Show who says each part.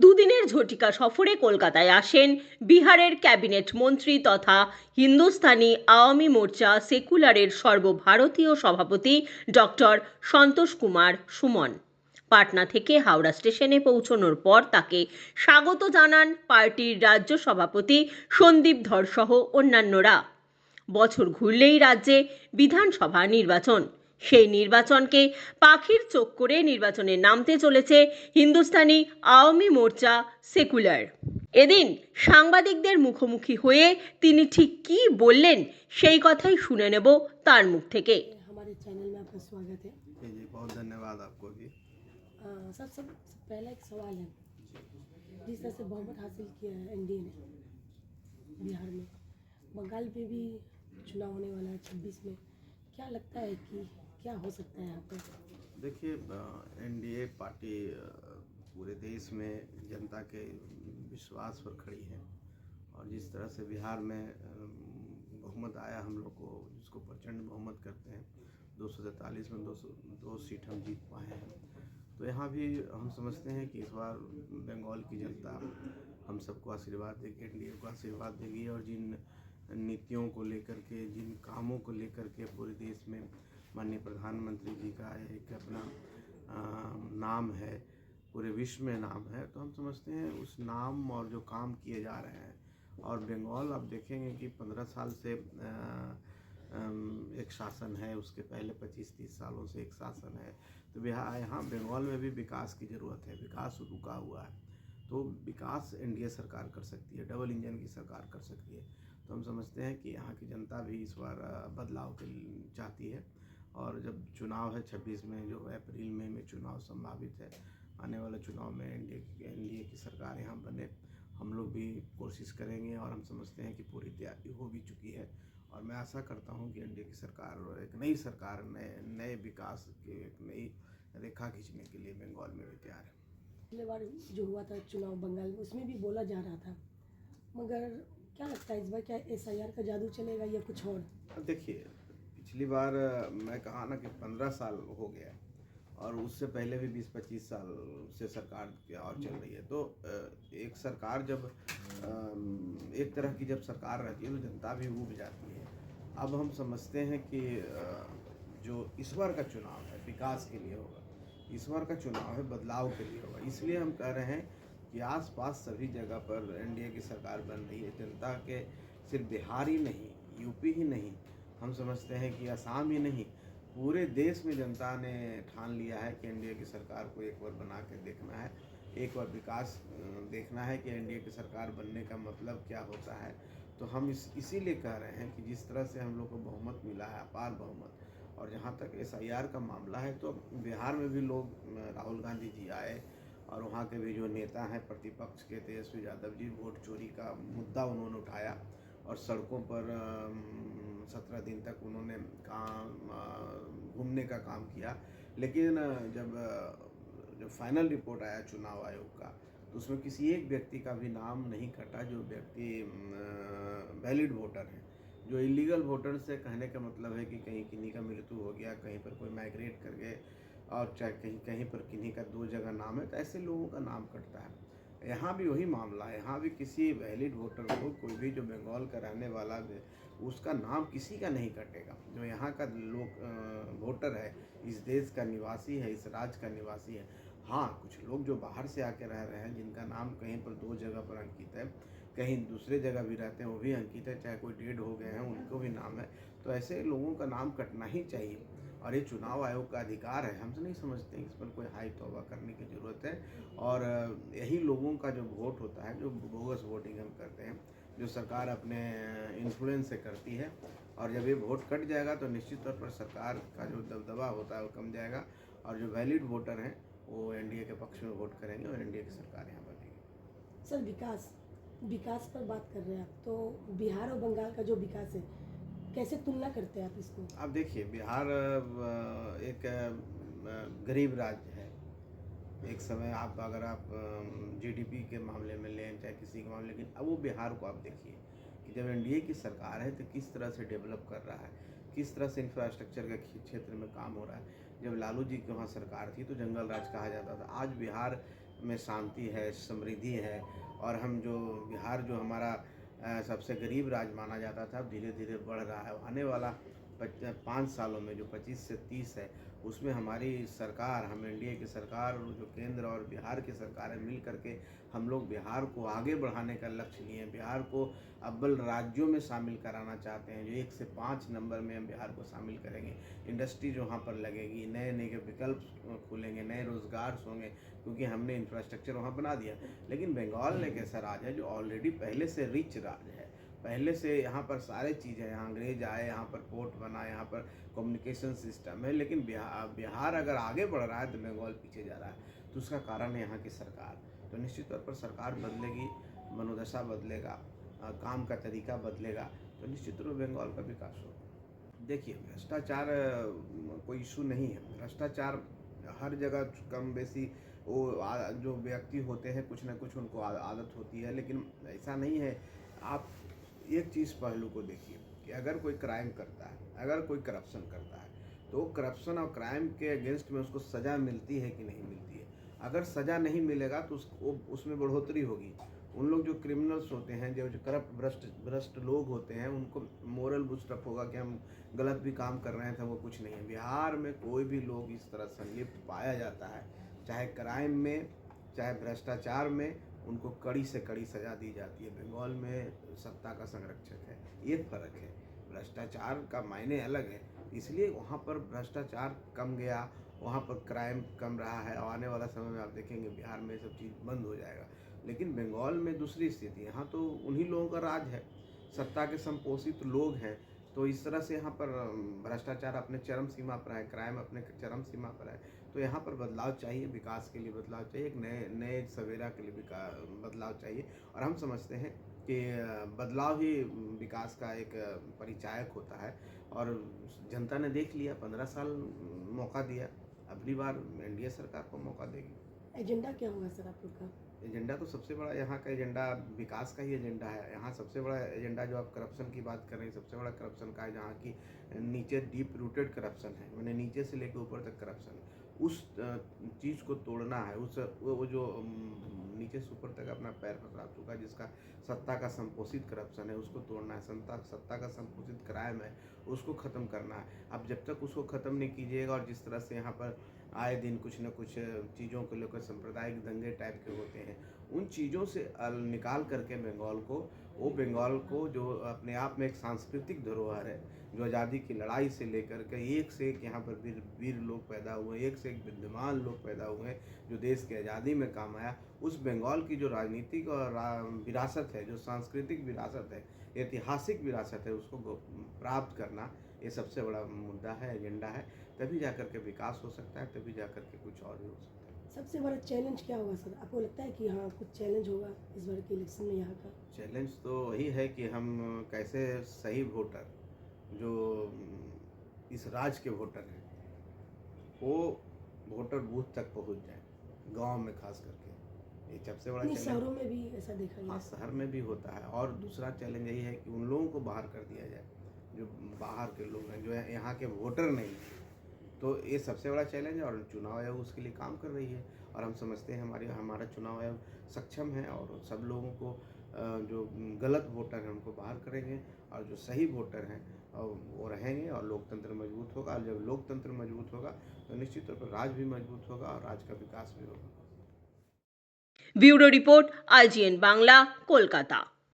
Speaker 1: দুদিনের ঝটিকা সফরে কলকাতায় আসেন বিহারের ক্যাবিনেট মন্ত্রী তথা হিন্দুস্তানি আওয়ামী মোর্চা সেকুলারের সর্বভারতীয় সভাপতি ডক্টর সন্তোষ কুমার সুমন। পাটনা থেকে হাওড়া স্টেশনে পৌঁছানোর পর তাকে স্বাগত জানান পার্টির রাজ্য সভাপতি সন্দীপ ধর সহ অন্যান্যরা। বছর ঘুরলেই রাজ্যে বিধানসভা নির্বাচন, সেই নির্বাচনকে পাখির চোখ করে নির্বাচনে নামতে চলেছে হিন্দুস্তানি আওয়ামী মোর্চা সেকুলার। এদিন সাংবাদিকদের মুখোমুখি হয়ে তিনি ঠিক কী বললেন সেই কথাই শুনে নেব তার মুখ থেকে।
Speaker 2: हमारे चैनल में आपका स्वागत है।
Speaker 3: जी बहुत धन्यवाद आपको भी।
Speaker 2: सबसे पहला एक सवाल है, जिस तरह से बहुमत हासिल किया है एनडीए ने बिहार में, बंगाल पे भी चुनाव होने वाला है 26 में, क्या लगता है कि क्या हो सकता है यहाँ पर?
Speaker 3: देखिए एनडीए पार्टी पूरे देश में जनता के विश्वास पर खड़ी है और जिस तरह से बिहार में बहुमत आया हम लोग को, जिसको प्रचंड बहुमत करते हैं, 243 में 202 सीट हम जीत पाए हैं। तो यहाँ भी हम समझते हैं कि इस बार बंगाल की जनता हम सबको आशीर्वाद देगी, एनडीए को आशीर्वाद देगी और जिन नीतियों को लेकर के, जिन कामों को लेकर के पूरे देश में माननीय प्रधानमंत्री जी का एक अपना नाम है, पूरे विश्व में नाम है, तो हम समझते हैं उस नाम और जो काम किए जा रहे हैं। और बंगाल आप देखेंगे कि 15 साल से एक शासन है, उसके पहले 25-30 सालों से एक शासन है। तो यहाँ बंगाल में भी विकास की ज़रूरत है, विकास रुका हुआ है, तो विकास एनडीए सरकार कर सकती है, डबल इंजन की सरकार कर सकती है। तो हम समझते हैं कि यहाँ की जनता भी इस बार बदलाव के चाहती है और जब चुनाव है 26 में, जो अप्रैल मई में चुनाव संभावित है, आने वाले चुनाव में एनडीए की सरकार यहाँ बने, हम लोग भी कोशिश करेंगे और हम समझते हैं कि पूरी तैयारी हो भी चुकी है और मैं आशा करता हूँ कि एनडीए की सरकार एक नई सरकार नए विकास की एक नई रेखा खींचने के लिए बंगाल में भी तैयार है।
Speaker 2: पिछले बार जो हुआ था चुनाव बंगाल में, उसमें भी बोला जा रहा था, मगर क्या लगता है इस बार क्या एसआईआर का जादू चलेगा या कुछ और?
Speaker 3: देखिए पिछली बार मैं कहा ना कि 15 साल हो गया और उससे पहले भी 20-25 साल से सरकार और चल रही है। तो एक सरकार जब एक तरह की जब सरकार रहती है तो जनता भी ऊब जाती है। अब हम समझते हैं कि जो इस बार का चुनाव है विकास के लिए होगा, इस बार का चुनाव है बदलाव के लिए होगा, इसलिए हम कह रहे हैं कि आसपास सभी जगह पर एनडीए की सरकार बन रही है। जनता के सिर्फ बिहार ही नहीं, यूपी ही नहीं, हम समझते हैं कि असम ही नहीं, पूरे देश में जनता ने ठान लिया है कि एनडीए की सरकार को एक बार बना के देखना है, एक बार विकास देखना है कि एनडीए की सरकार बनने का मतलब क्या होता है। तो हम इसीलिए कह रहे हैं कि जिस तरह से हम लोग को बहुमत मिला है, अपार बहुमत, और जहाँ तक एसआईआर का मामला है तो बिहार में भी लोग, राहुल गांधी जी आए और वहाँ के भी जो नेता हैं प्रतिपक्ष के, तेजस्वी यादव जी, वोट चोरी का मुद्दा उन्होंने उठाया और सड़कों पर 17 दिन तक उन्होंने काम घूमने का काम किया। लेकिन जब फाइनल रिपोर्ट आया चुनाव आयोग का तो उसमें किसी एक व्यक्ति का भी नाम नहीं कटा जो व्यक्ति वैलिड वोटर है। जो इलीगल वोटर से कहने का मतलब है कि कहीं किन्हीं का मृत्यु हो गया, कहीं पर कोई माइग्रेट कर गए और चाहे कहीं पर किन्हीं का 2 जगह नाम है, तो ऐसे लोगों का नाम कटता है। यहाँ भी वही मामला है, यहाँ भी किसी वैलिड वोटर को, कोई भी जो बंगाल का रहने वाला उसका नाम किसी का नहीं कटेगा। जो यहाँ का लोग वोटर है, इस देश का निवासी है, इस राज्य का निवासी है। हाँ, कुछ लोग जो बाहर से आके रह रहे हैं, जिनका नाम कहीं पर 2 जगह पर अंकित है, कहीं दूसरे जगह भी रहते हैं वो भी अंकित है, चाहे कोई डेड हो गए हैं उनको भी नाम है, तो ऐसे लोगों का नाम कटना ही चाहिए और ये चुनाव आयोग का अधिकार है। हम तो नहीं समझते इस पर कोई हाई तौबा करने की ज़रूरत है। और यही लोगों का जो वोट होता है, जो बोगस वोटिंग हम करते हैं, जो सरकार अपने इन्फ्लुएंस से करती है, और जब ये वोट कट जाएगा तो निश्चित तौर पर सरकार का जो दबदबा होता है वो कम जाएगा और जो वैलिड वोटर हैं वो एनडीए के पक्ष में वोट करेंगे और एनडीए की सरकार यहाँ बनेगी।
Speaker 2: सर विकास पर बात कर रहे हैं आप, तो बिहार और बंगाल का जो विकास है कैसे तुलना करते हैं आप इसको?
Speaker 3: अब देखिए बिहार एक गरीब राज्य है। एक समय अगर आप जीडीपी के मामले में लें, चाहे किसी के मामले, लेकिन अब वो बिहार को आप देखिए कि जब एनडीए की सरकार है तो किस तरह से डेवलप कर रहा है, किस तरह से इंफ्रास्ट्रक्चर के क्षेत्र में काम हो रहा है। जब लालू जी की वहाँ सरकार थी तो जंगल राज कहा जाता था। आज बिहार में शांति है, समृद्धि है। और हम जो बिहार जो हमारा सबसे गरीब राज्य माना जाता था, अब धीरे धीरे बढ़ रहा है। आने वाला 5 सालों में जो 25 से 30 है, उसमें हमारी सरकार, हम एनडीए की सरकार, जो केंद्र और बिहार की सरकारें मिल करके हम लोग बिहार को आगे बढ़ाने का लक्ष्य लिए हैं। बिहार को अव्वल राज्यों में शामिल कराना चाहते हैं, जो 1 से 5 नंबर में हम बिहार को शामिल करेंगे। इंडस्ट्री जो वहाँ पर लगेगी, नए नए विकल्प खुलेंगे, नए रोजगार होंगे, क्योंकि हमने इंफ्रास्ट्रक्चर वहाँ बना दिया। लेकिन बंगाल एक ऐसा राज्य है जो ऑलरेडी पहले से रिच राज्य है, पहले से यहाँ पर सारे चीज़ है। यहाँ अंग्रेज आए, यहाँ पर पोर्ट बना, यहाँ पर कम्युनिकेशन सिस्टम है। लेकिन बिहार अगर आगे बढ़ रहा है तो बंगाल पीछे जा रहा है। तो उसका कारण है यहाँ की सरकार। तो निश्चित तौर पर सरकार बदलेगी, मनोदशा बदलेगा, काम का तरीका बदलेगा, तो निश्चित रूप से बंगाल का विकास होगा। देखिए, भ्रष्टाचार कोई इशू नहीं है। भ्रष्टाचार हर जगह कम बेसी वो जो व्यक्ति होते हैं, कुछ ना कुछ उनको आदत होती है। लेकिन ऐसा नहीं है। आप एक चीज़ पहलू को देखिए कि अगर कोई क्राइम करता है, अगर कोई करप्शन करता है, तो करप्शन और क्राइम के अगेंस्ट में उसको सज़ा मिलती है कि नहीं मिलती है। अगर सज़ा नहीं मिलेगा तो उसमें बढ़ोतरी होगी। उन लोग जो क्रिमिनल्स होते हैं, जो करप्ट भ्रष्ट लोग होते हैं, उनको मोरल बूस्टअप होगा कि हम गलत भी काम कर रहे थे, वो कुछ नहीं है। बिहार में कोई भी लोग इस तरह संलिप्त पाया जाता है, चाहे क्राइम में, चाहे भ्रष्टाचार में, उनको कड़ी से कड़ी सज़ा दी जाती है। बंगाल में सत्ता का संरक्षक है, ये फ़र्क है। भ्रष्टाचार का मायने अलग है, इसलिए वहाँ पर भ्रष्टाचार कम गया, वहाँ पर क्राइम कम रहा है। और आने वाला समय में आप देखेंगे बिहार में सब चीज़ बंद हो जाएगा। लेकिन बंगाल में दूसरी स्थिति है। यहाँ तो उन्हीं लोगों का राज है, सत्ता के संपोषित लोग हैं। तो इस तरह से यहाँ पर भ्रष्टाचार अपने चरम सीमा पर है, क्राइम अपने चरम सीमा पर है। तो यहाँ पर बदलाव चाहिए, विकास के लिए बदलाव चाहिए, एक नए सवेरा के लिए बदलाव चाहिए। और हम समझते हैं कि बदलाव ही विकास का एक परिचायक होता है। और जनता ने देख लिया, 15 साल मौका दिया, अगली बार एनडीए सरकार को मौका देगी।
Speaker 2: एजेंडा क्या होगा सर आप लोग का?
Speaker 3: एजेंडा तो सबसे बड़ा यहाँ का एजेंडा विकास का ही एजेंडा है। यहाँ सबसे बड़ा एजेंडा, जो आप करप्शन की बात कर रहे हैं, सबसे बड़ा करप्शन का है, जहाँ की नीचे डीप रूटेड करप्शन है, मैंने नीचे से लेकर ऊपर तक करप्शन है। उस चीज़ को तोड़ना है। वो जो नीचे से ऊपर तक अपना पैर पकड़ा चुका है, जिसका सत्ता का संपोषित करप्शन है, उसको तोड़ना है। सत्ता का संपोषित क्राइम है, उसको ख़त्म करना है। अब जब तक उसको ख़त्म नहीं कीजिएगा, और जिस तरह से यहाँ पर आए दिन कुछ न कुछ चीज़ों को लेकर सांप्रदायिक दंगे टाइप के होते हैं, उन चीज़ों से निकाल करके बंगाल को जो अपने आप में एक सांस्कृतिक धरोहर है, जो आज़ादी की लड़ाई से लेकर के एक से एक यहाँ पर वीर लोग पैदा हुए, एक से एक विद्यमान लोग पैदा हुए हैं, जो देश की आज़ादी में काम आया। उस बंगाल की जो राजनीतिक और विरासत है, जो सांस्कृतिक विरासत है, ऐतिहासिक विरासत है, उसको प्राप्त करना, ये सबसे बड़ा मुद्दा है, एजेंडा है। तभी जाकर के विकास हो सकता है, तभी जाकर के कुछ और भी हो सकता है।
Speaker 2: सबसे बड़ा चैलेंज क्या होगा सर? आपको लगता है कि हाँ कुछ चैलेंज होगा इस बार के इलेक्शन में यहाँ का?
Speaker 3: चैलेंज तो वही है कि हम कैसे सही वोटर, जो इस राज्य के वोटर हैं, वो वोटर बूथ तक पहुँच जाए, गांव में खास करके। ये सबसे बड़ा
Speaker 2: नहीं,
Speaker 3: चैलेंज।
Speaker 2: शहरों में भी ऐसा देखा गया
Speaker 3: हाँ,
Speaker 2: है।
Speaker 3: शहर में भी होता है। और दूसरा चैलेंज यही है कि उन लोगों को बाहर कर दिया जाए, जो बाहर के लोग हैं, जो यहाँ के वोटर नहीं हैं। तो ये सबसे बड़ा चैलेंज है, और चुनाव आयोग उसके लिए काम कर रही है। और हम समझते हैं हमारा चुनाव आयोग सक्षम है, और सब लोगों को जो गलत वोटर हैं उनको बाहर करेंगे, और जो सही वोटर हैं वो रहेंगे, और लोकतंत्र मजबूत होगा। और जब लोकतंत्र मजबूत होगा तो निश्चित तौर पर राज्य भी मजबूत होगा, और राज्य का विकास भी होगा।
Speaker 1: Bureau report, IGN Bangla, Kolkata.